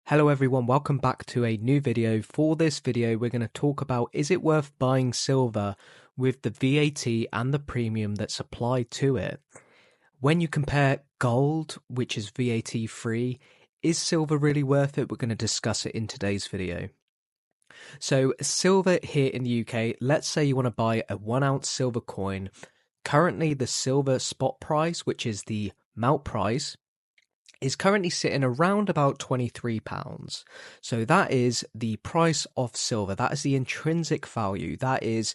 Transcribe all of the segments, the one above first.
Hello everyone, welcome back to a new video. For this video, we're going to talk about, is it worth buying silver with the VAT and the premium that's applied to it? When you compare gold, which is VAT free, is silver really worth it? We're going to discuss it in today's video. So silver here in the UK, let's say you want to buy a 1 ounce silver coin. Currently the silver spot price, which is the melt price, is currently sitting around about £23. So that is the price of silver. That is the intrinsic value. That is,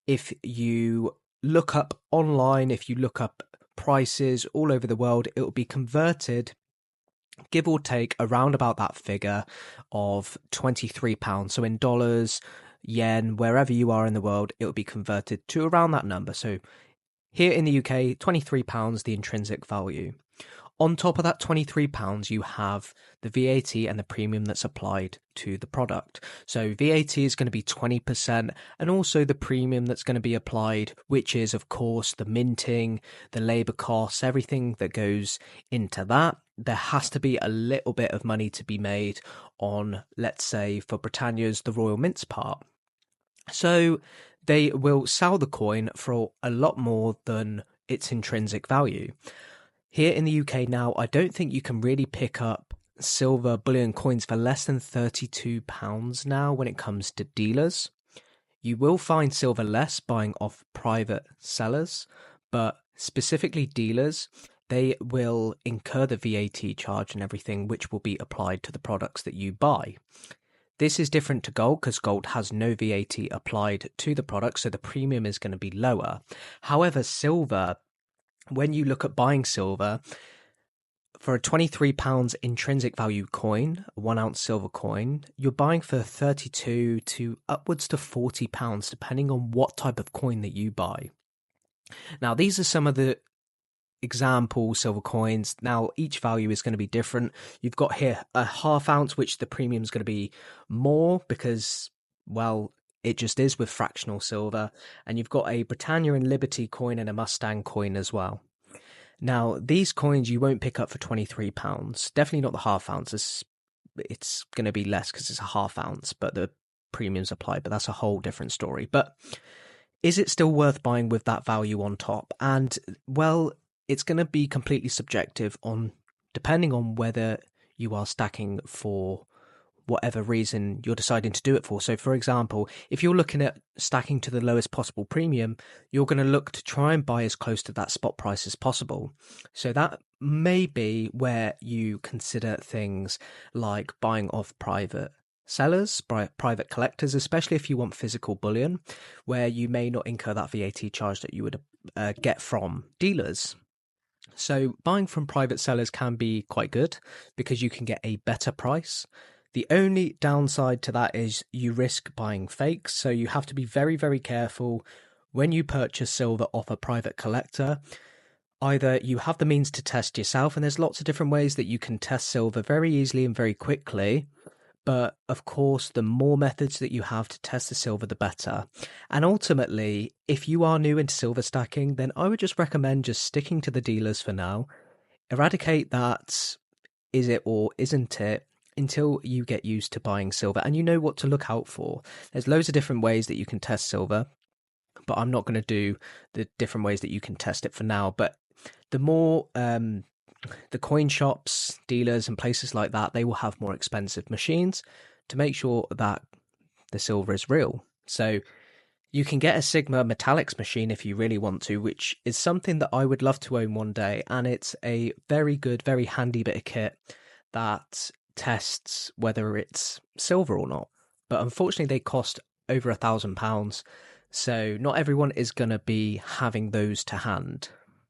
if you look up online, if you look up prices all over the world, it will be converted, give or take, around about that figure of £23. So in dollars, yen, wherever you are in the world, it will be converted to around that number. So here in the UK, £23, the intrinsic value. On top of that £23, you have the VAT and the premium that's applied to the product. So VAT is going to be 20%, and also the premium that's going to be applied, which is, of course, the minting, the labour costs, everything that goes into that. There has to be a little bit of money to be made on, let's say, for Britannia's the Royal Mint's part. So they will sell the coin for a lot more than its intrinsic value. Here in the UK now, I don't think you can really pick up silver bullion coins for less than £32 now when it comes to dealers. You will find silver less buying off private sellers, but specifically dealers, they will incur the VAT charge and everything, which will be applied to the products that you buy. This is different to gold because gold has no VAT applied to the product, so the premium is going to be lower. However, silver, when you look at buying silver, for a £23 intrinsic value coin, a 1 ounce silver coin, you're buying for £32 to upwards to £40, depending on what type of coin that you buy. Now, these are some of the example silver coins. Now, each value is going to be different. You've got here a ½ ounce, which the premium is going to be more because, well, it just is with fractional silver. And you've got a Britannia and Liberty coin and a Mustang coin as well. Now, these coins you won't pick up for £23. Definitely not the ½ ounce. It's going to be less because it's a ½ ounce, but the premiums apply. But that's a whole different story. But is it still worth buying with that value on top? And, well, it's going to be completely subjective on depending on whether you are stacking for whatever reason you're deciding to do it for. So, for example, if you're looking at stacking to the lowest possible premium, you're going to look to try and buy as close to that spot price as possible. So that may be where you consider things like buying off private sellers, private collectors, especially if you want physical bullion, where you may not incur that VAT charge that you would get from dealers. So buying from private sellers can be quite good because you can get a better price. The only downside to that is you risk buying fakes, so you have to be very, very careful when you purchase silver off a private collector. Either you have the means to test yourself, and there's lots of different ways that you can test silver very easily and very quickly, but of course the more methods that you have to test the silver, the better. And ultimately, if you are new into silver stacking, then I would just recommend just sticking to the dealers for now. Eradicate that is it or isn't it until you get used to buying silver and you know what to look out for. There's loads of different ways that you can test silver, but I'm not going to do the different ways that you can test it for now. But the more the coin shops, dealers and places like that, they will have more expensive machines to make sure that the silver is real. So you can get a Sigma Metallics machine if you really want to, which is something that I would love to own one day. And it's a very good, very handy bit of kit that tests whether it's silver or not. But unfortunately, they cost over £1,000. So not everyone is going to be having those to hand.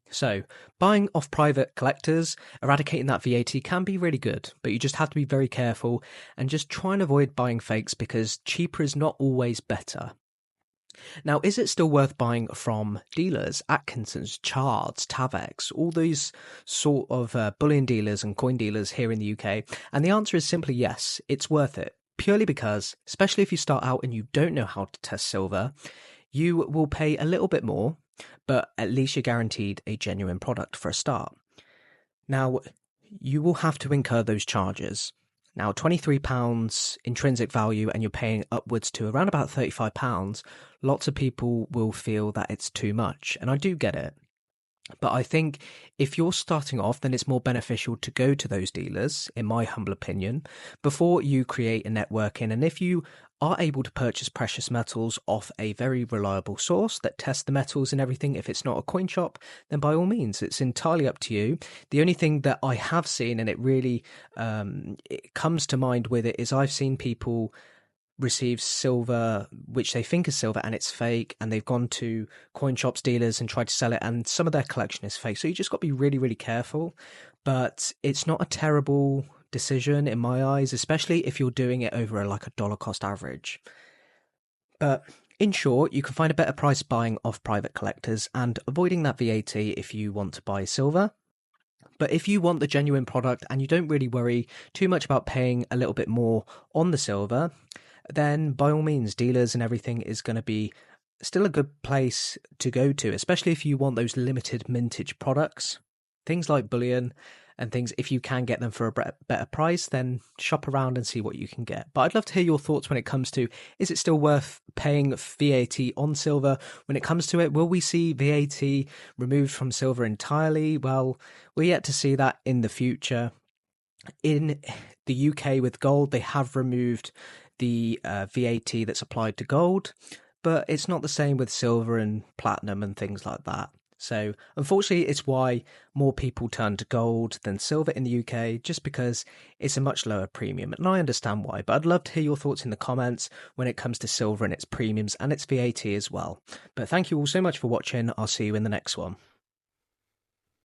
So buying off private collectors, eradicating that VAT can be really good, but you just have to be very careful and just try and avoid buying fakes because cheaper is not always better. Now, is it still worth buying from dealers, Atkinson's, Chards, Tavex, all these sort of bullion dealers and coin dealers here in the UK? And the answer is simply yes, it's worth it. Purely because, especially if you start out and you don't know how to test silver, you will pay a little bit more, but at least you're guaranteed a genuine product for a start. Now, you will have to incur those charges. Now, £23 intrinsic value and you're paying upwards to around about £35, lots of people will feel that it's too much. And I do get it. But I think if you're starting off, then it's more beneficial to go to those dealers, in my humble opinion, before you create a networking. And if you are able to purchase precious metals off a very reliable source that tests the metals and everything, if it's not a coin shop, then by all means, it's entirely up to you. The only thing that I have seen, and it really it comes to mind with it, is I've seen people receive silver which they think is silver and it's fake, and they've gone to coin shops, dealers, and tried to sell it, and some of their collection is fake. So you just got to be really, really careful. But it's not a terrible decision in my eyes, especially if you're doing it over like a dollar cost average. But in short, you can find a better price buying off private collectors and avoiding that VAT if you want to buy silver. But if you want the genuine product and you don't really worry too much about paying a little bit more on the silver, then by all means, dealers and everything is going to be still a good place to go to, especially if you want those limited mintage products. Things like bullion and things, if you can get them for a better price, then shop around and see what you can get. But I'd love to hear your thoughts when it comes to, is it still worth paying VAT on silver? When it comes to it, will we see VAT removed from silver entirely? Well, we're yet to see that in the future. In the UK with gold, they have removed the VAT that's applied to gold, but it's not the same with silver and platinum and things like that. So unfortunately, it's why more people turn to gold than silver in the UK, just because it's a much lower premium. And I understand why, but I'd love to hear your thoughts in the comments when it comes to silver and its premiums and its VAT as well. But thank you all so much for watching. I'll see you in the next one.